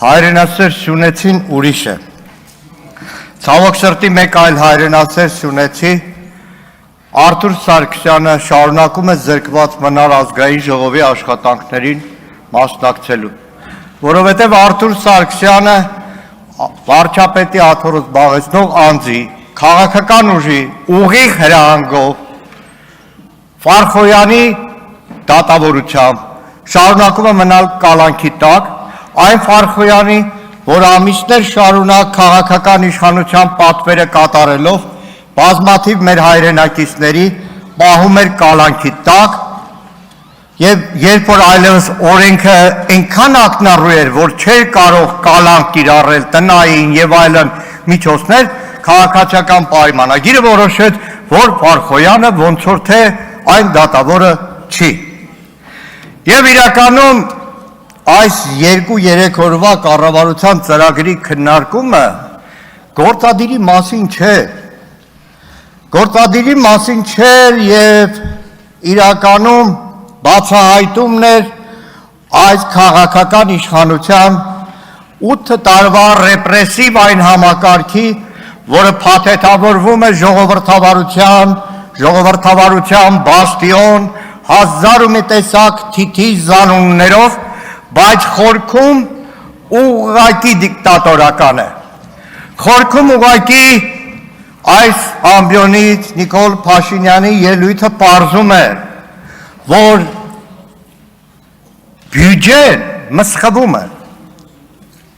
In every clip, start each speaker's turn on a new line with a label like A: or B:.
A: Հայրենասեր Սյունեցին ուրիշ է։ Ցավոք սրտի մեկ այլ հայրենասեր Սյունեցի Արթուր Սարգսյանը շարունակում է զրկված մնալ ազգային ժողովի աշխատանքներին մասնակցելու, որովհետև Արթուր Սարգսյանը վարչապետի աթոռը զբաղեցնող անձի քաղաքական ուժի ուղիղ հրահանգով Ֆարխոյանի դատավորությամբ շարունակում է մնալ կալանքի տակ, այն Ֆարխոյանի, որ ամիսներ շարունակ քաղաքական իշխանության պատվերը կատարելով բազմաթիվ մեր հայրենակիցների պահում էր կալանքի տակ, եւ երբ որ այլևս օրենքը այնքան ակնառու էր, որ չէր կարող կալանք կիրառել տնային եւ այլն միջոցներ, քաղաքացիական պայմանագիրը որոշեց, որ Ֆարխոյանը ոնց որ թե այն դատավորը չի։ Եվ իրականում այս 2-3 օրվա կառավարության ծրագրի քննարկումը գործադիրի մասին չէ։ Գործադիրի մասին չէր եւ իրականում բացահայտումն էր այս քաղաքական իշխանության 8 տարվա ռեպրեսիվ այն համակարգի, որը փաթեթավորվում է ժողովրդավարության բաստիոն, հազար ու մի տեսակ թիթիզ զանուններով, բայց խորքում ուղղակի դիկտատորական է։ Խորքում ուղղակի այս ամբիոնից Նիկոլ Փաշինյանի ելույթը պարզում է, որ բյուջեն մսխվում է,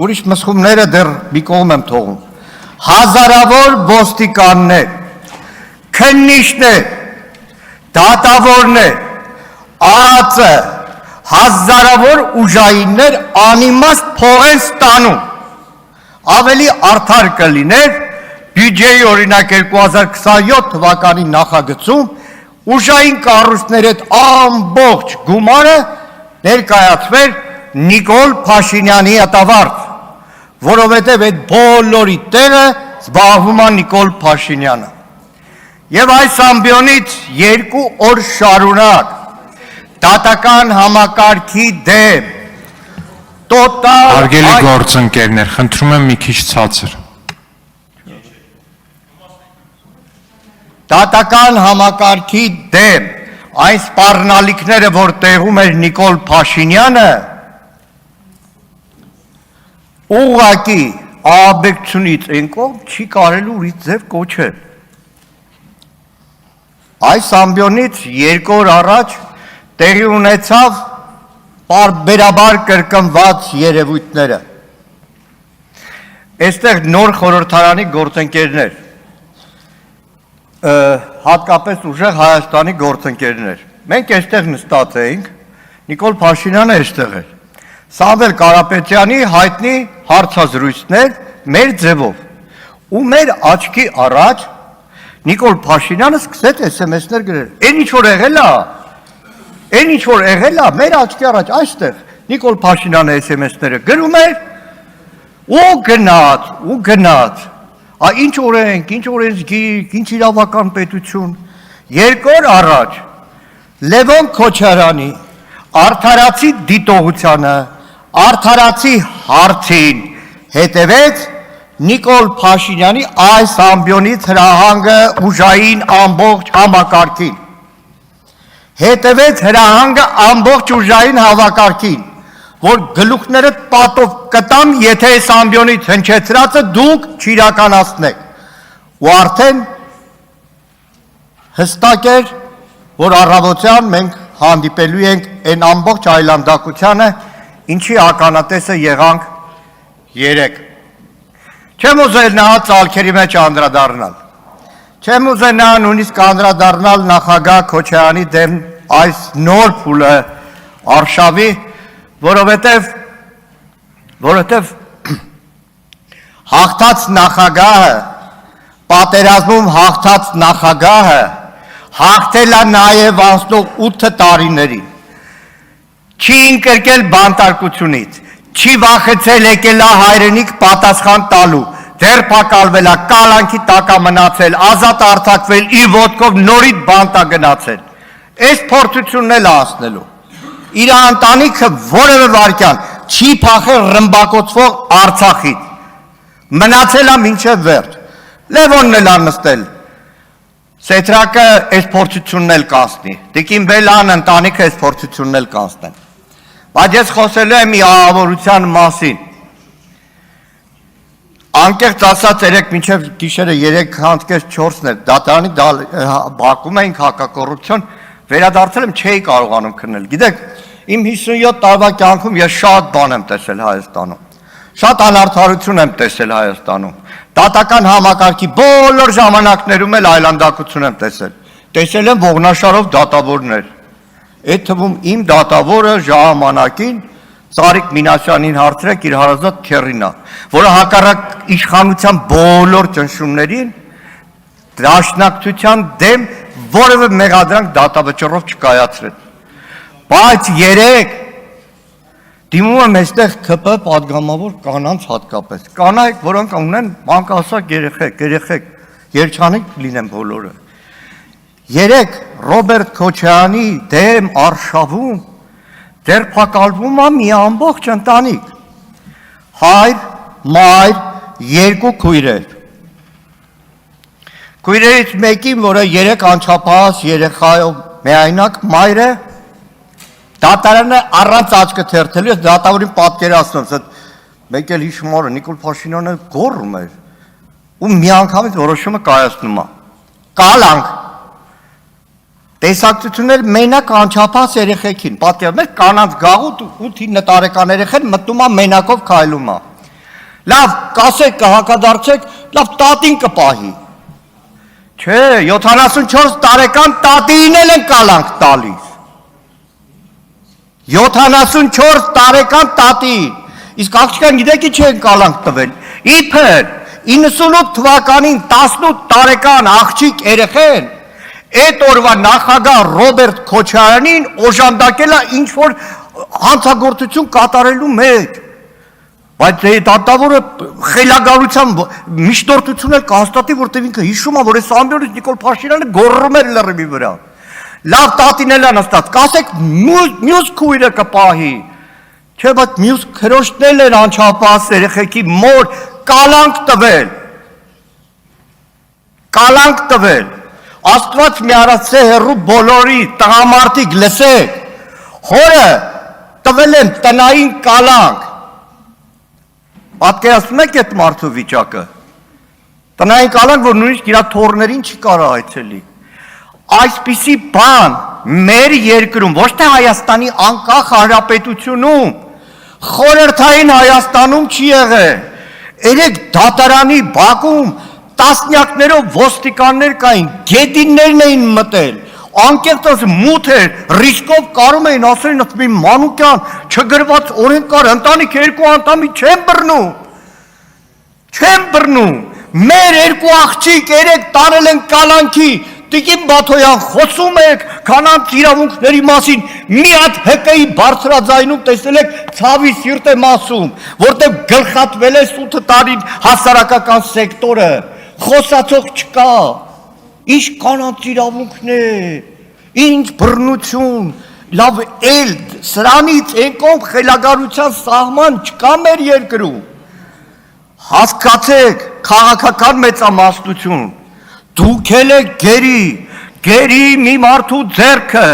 A: ուրիշ մսխումները դեռ մի կողմ եմ թողում, հազարավոր ոստիկաններ, քննիչներ, դատավորներ, արածը, հազարավոր ուժայիններ անիմաստ փող են ստանում, ավելի արդար կլիներ բյուջեի օրինակ 2027 թվականի նախագծում ուժային կառույցների հետ ամբողջ գումարը ներկայացվեր Նիկոլ Փաշինյանի ատավարտ, որովհետև այդ բոլորի տեղը զբաղվում է Նիկոլ Փաշինյանը։ Եվ այս ամբիոնից 2 օր շարունակ դատական համակարգի դեմ տոտալ
B: Հարգելի գործընկերներ, խնդրում եմ մի քիչ ցածր։
A: Դատական համակարգի դեմ այն սպառնալիքները, որ տեղում էր Նիկոլ Փաշինյանը, ուղղակի աբեկցությունից ենքով չի կարելի ուրիշ ձև կոչել։ Այս ամբիոնից 2 օր առաջ տեղի ունեցավ պարբերաբար կրկնված երևույթները։ Այստեղ նոր խորհրդարանի գործընկերներ, հատկապես ուժեղ Հայաստանի գործընկերներ։ Մենք այստեղ նստած էինք, Նիկոլ Փաշինյանը այստեղ էր։ Սամվել Կարապետյանի հայտնի հարցազրույցներ մեր ձևով։ Ու մեր աչքի առաջ Նիկոլ Փաշինյանը սկսեց SMS-ներ գրել։ Այն ինչ որ եղել է, մեր աչքի առաջ այստեղ Նիկոլ Փաշինյանը SMS-ները գրում էր ու գնաց։ Ինչ օրենք, ինչ օրենսգիր, ինչ իրավական պետություն։ 2 օր առաջ Լևոն Քոչարյանի արդարացի դիտողությանը, արդարացի հարցին հետևեց Նիկոլ Փաշինյանի այս ամբիոնից հրահանգը ուժային ամբողջ համակարգին։ Հետևեց հրահանգը ամբողջ ուժային հավաքակին, որ գլուխները պատով կտամ, եթե այս ամբիոնից հնչեցրածը դուք չիրականացնեք։ Ու արդեն հստակ էր, որ առավոտյան մենք հանդիպելու ենք այն ամբողջ այլանդակությանը, ինչի ականատեսը եղանք 3։ Չեմ ուզել նա ծալքերի մեջ անդրադառնալ։ Չեմ ուզել նա նույնիսկ անդրադառնալ նախագահ Քոչարյանի դեմ այս նոր փուլը արշավի, որովհետև հաղթած նախագահը, պատերազմում հաղթած նախագահը հաղթել է նաև անցնող 8 տարիներին, չի ընկրկել բանտարկությունից, չի վախեցել եկել է հայրենիք պատասխան տալու, ձերբակալվել է, կալանքի տակ է մնացել, ազատ արձակվել, իր ոտքով նորից բանտ է գնացել։ Այս փորձությունն էլ է անցնելու։ Իր ընտանիքը որևէ վարքյան չի փախել ռմբակոծվող Արցախից։ Մնացել է մինչև վերջ։ Լևոնն էլ անստել։ Սետրակը այս փորձությունն էլ կանցնի։ Տիկին Բելան ընտանիքը այս փորձությունն էլ կանցնեն։ Բայց ես խոսելու եմ մի ահավորության մասին։ Անկեղծ ասած երեք մինչև գիշերը 3:04-ն էր դատարանի բակում էինք հակակոռուպցիոն, վերադարձել եմ չէի կարողանում քննել։ Գիտեք, իմ 57 տարվա կյանքում ես շատ բան եմ տեսել Հայաստանում։ Շատ անարդարություն եմ տեսել Հայաստանում։ Դատական համակարգի բոլոր ժամանակներում էլ այլանդակություն եմ տեսել։ Տեսել եմ ողնաշարով դատավորներ։ Այդ թվում իմ դատավորը ժամանակին Ծարիկ Մինասյանին հարցրեք իր հարազատ քեռինա, որը հակառակ իշխանության բոլոր ճնշումներին դաշնակցության դեմ որևէ մեղադրանք դատավճռով չկայացրեց։ Բայց երեք դիմում եմ այստեղ ԿՊ պատգամավոր կանանց հատկապես, կանայք, որոնք ունեն մանկահասակ երեխեք, երջանիկ լինեն բոլորը։ Երեք Ռոբերտ Քոչարյանի դեմ արշավում ձերբակալվում է մի ամբողջ ընտանիք, հայր, մայր, երկու քույրեր։ Քույրերից մեկին, որը 3 անչափահաս երեխայով միայնակ մայր է, դատարանը առանց աչքը թերթելու, ես դատավորին պատկերացնում, մեկ էլ հիշում օրը Նիկոլ Փաշինյանը գոռում էր, ու միանգամից որոշումը կայացնում է։ Կալանք տեսակցություններ մենակ անչափահաս երեխեքին, պատկերացնում եք կանանց գաղութ 8-9 տարեկան երեխեն մտնում է մենակով քայլում է։ Լավ, կասեք, կհակադարձեք, լավ տատին կպահի։ Չէ, 74 տարեկան տատին էլ են կալանք տալիս։ 74 տարեկան տատին։ Իսկ աղջկան գիտեք ի՞նչ են կալանք տվել։ Իբր 98 թվականին 18 տարեկան աղջիկ երեխեն այդ օրվա նախագահ Ռոբերտ Քոչարյանին օժանդակել է ինչ-որ հանցագործություն կատարելու մեջ։ Բայց դատավորը խելագարությամբ միջնորդություն էլ կհաստատի, որտեղ ինքը հիշում է, որ այս ամբողջ Նիկոլ Փաշինյանը գոռում էր լրիվ վրա։ Լավ տատին էլ անստած, կասեք մյուս քույրը կպահի։ Չէ, բայց մյուս քրոջներն են անչափահաս երեխեքի մոր կալանք տվել։ Կալանք տվել։ Աստված միարացե հեռու բոլորի տղամարդիկ լսեք, հորը տվել են տնային կալանք, պատկերացնում եք այդ մարդու վիճակը, տնային կալանք, որ նույնիսկ իրա թոռներին չի կարող այցելի, այսպիսի բան մեր երկրում, ոչ թե Հայաստանի անկախ հանրապետությունում, խորհրդային Հայաստանում չի եղել, երեք դատարանի բակում տասնյակներով ոստիկաններ կային, գետիններն էին մտել, անկեղծ մութ էր, ռիսկով կարում էին ասել մի մանուկյան, չգրված օրենքար, ընտանիք երկու անդամի չեն բռնում, մեր երկու աղջիկ երեք տարել են կալանքի, Տիկին Բաթոյան խոսում եք կանանց իրավունքների մասին, մի հատ ՀԿ-ի բարձրաձայնում տեսել եք ցավի սիրտ եմ ասում, որտեղ գլխատվել է 8 տարին հասարակական սեկտորը, խոսացող չկա, ինչ կանանց իրավունքներ, ինչ բռնություն, լավ էլ սրանից եկող խելագարության սահման չկա մեր երկրում, հասկացեք քաղաքական մեծամասնություն, դուք էլ եք գերի մի մարդու ձեռքը,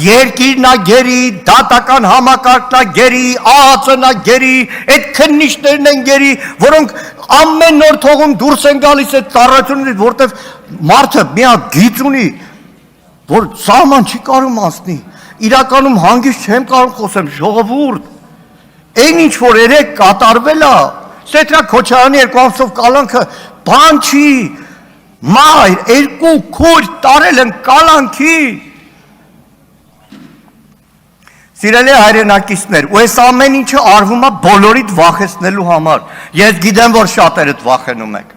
A: երկիրն է գերի, դատական համակարգն է գերի, ԱԱԾ-ն է գերի, այդ քննիչներն են գերի, որոնք ամեն օր թողում դուրս են գալիս այդ ծառայությունից, որտեղ մարդը մի հատ գիծ ունի, որ սահման չի կարող անցնի, իրականում հանգիստ չեմ կարող խոսեմ, ժողովուրդ, այն ինչ որ երեք կատարվել է, Սետրակ Քոչարյանի 2 ամսով կալանքը բան չի, մայր, երկու քույր տարել են կալանքի։ Սիրելի հայրենակիցներ, ու այս ամեն ինչը արվում է բոլորիդ վախեցնելու համար։ Ես գիտեմ, որ շատերդ վախենում եք։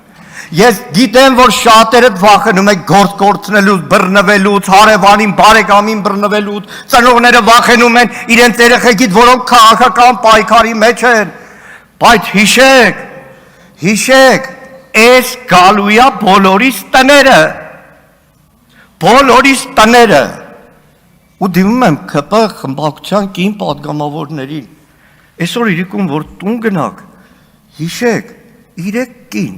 A: Ես գիտեմ, որ շատերդ վախենում եք գործ կորցնելուց, բռնվելուց, հարևանին, բարեկամին բռնվելուց, ծնողները վախենում են իրենց երեխեքից, որոնք քաղաքական պայքարի մեջ են։ Բայց հիշեք, Այս գալույա բոլորիս տները, ու դիմում եմ ԿՊ խմբակցության կին պատգամավորներին, Այսօր իրիկում որ տուն գնաք, հիշեք, 3 կին,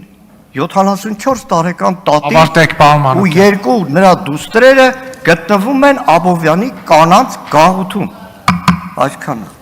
A: 74 տարեկան տատի
B: Ավարտեք, պարոն
A: ու
B: Մանուկյան։
A: 2 նրա դուստրերը գտնվում են Աբովյանի կանանց գաղութում։ Այսքանը։